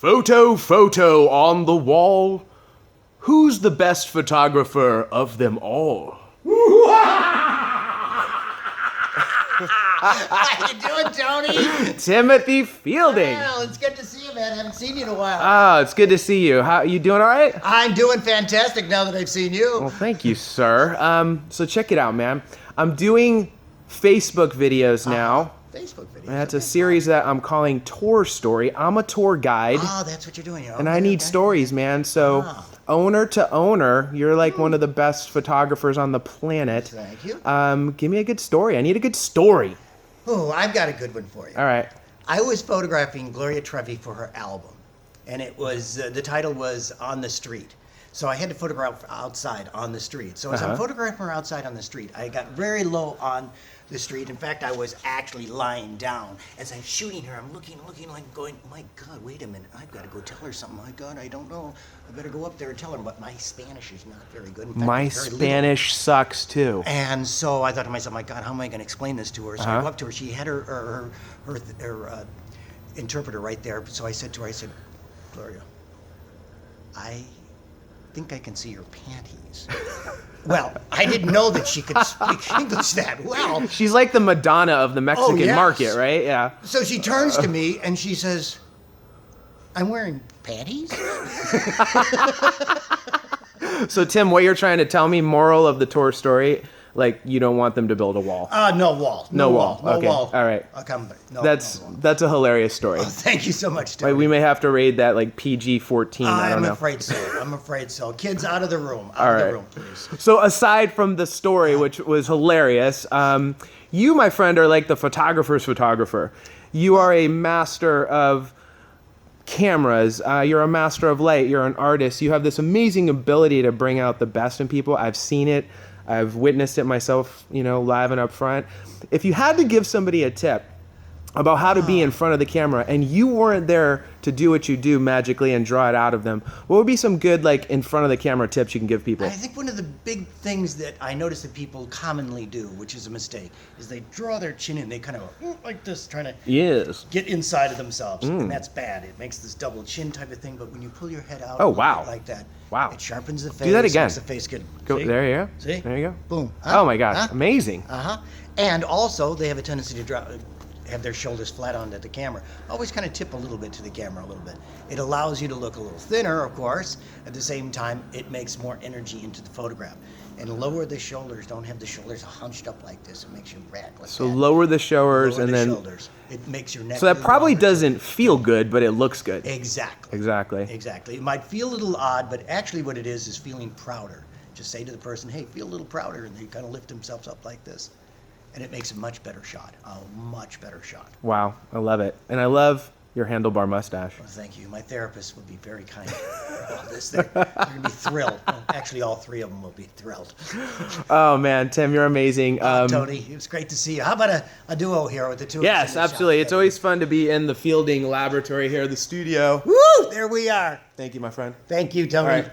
Photo on the wall. Who's the best photographer of them all? How you doing, Tony? Timothy Fielding. Well, it's good to see you, man. I haven't seen you in a while. Oh, it's good to see you. How you doing? All right? I'm doing fantastic now that I've seen you. Well, thank you, sir. So check it out, man. I'm doing Facebook videos now. Facebook videos. That's a series that I'm calling Tour Story. I'm a tour guide. Oh, that's what you're doing. And I need stories, man. So owner to owner, you're like one of the best photographers on the planet. Thank you. Give me a good story. I need a good story. Oh, I've got a good one for you. All right. I was photographing Gloria Trevi for her album, and it was the title was On the Street. So I had to photograph outside on the street. So as I'm photographing her outside on the street, I got very low on the street. In fact, I was actually lying down. As I'm shooting her, I'm looking like going, my God, wait a minute. I've got to go tell her something. My God, I don't know. I better go up there and tell her. But my Spanish is not very good. In fact, My Spanish sucks too. And so I thought to myself, my God, how am I going to explain this to her? So I go up to her. She had her interpreter right there. So I said to her, Gloria, I think I can see your panties. Well, I didn't know that she could speak English that well. She's like the Madonna of the Mexican yes. market, right? Yeah. So she turns to me and she says, I'm wearing panties? So Tim, what you're trying to tell me, moral of the tour story, like you don't want them to build a wall. No wall. No wall. No Okay. wall. All right. No, That's no wall. that's a hilarious story. Oh, thank you so much, Tony. Like we may have to raid that like PG-14. I don't know. I'm afraid so. Kids out of the room. All Out of right. the room, please. So aside from the story, which was hilarious, you, my friend, are like the photographer's photographer. You are a master of cameras. You're a master of light. You're an artist. You have this amazing ability to bring out the best in people. I've seen it. I've witnessed it myself, live and up front. If you had to give somebody a tip about how to be in front of the camera and you weren't there to do what you do magically and draw it out of them, what would be some good, like, in front of the camera tips you can give people? I think one of the big things that I notice that people commonly do, which is a mistake, is they draw their chin in. They kind of go like this, trying to get inside of themselves. And that's bad. It makes this double chin type of thing. But when you pull your head out like that, it sharpens the face. Do that again. Makes the face get, Go, there you go. See? There you go. Boom. Oh, my God. Amazing. And also, they have a tendency to have their shoulders flat onto the camera. Always kind of tip a little bit to the camera a little bit. It allows you to look a little thinner, of course. At the same time, it makes more energy into the photograph. And lower the shoulders. Don't have the shoulders hunched up like this. It makes you rat like So that. lower the shoulders Lower and the then... shoulders. It makes your neck... So that probably longer. doesn't feel good, but it looks good. Exactly. Exactly. It might feel a little odd, but actually what it is feeling prouder. Just say to the person, hey, feel a little prouder. And they kind of lift themselves up like this. And it makes a much better shot. A much better shot. Wow, I love it. And I love your handlebar mustache. Well, thank you. My therapist would be very kind about this. They're going to be thrilled. Well, actually, all three of them will be thrilled. Oh, man, Tim, you're amazing. Tony, it was great to see you. How about a duo here with the two of us? Yes, absolutely. It's always fun to be in the Fielding laboratory here, the studio. Woo! There we are. Thank you, my friend. Thank you, Tony. All right.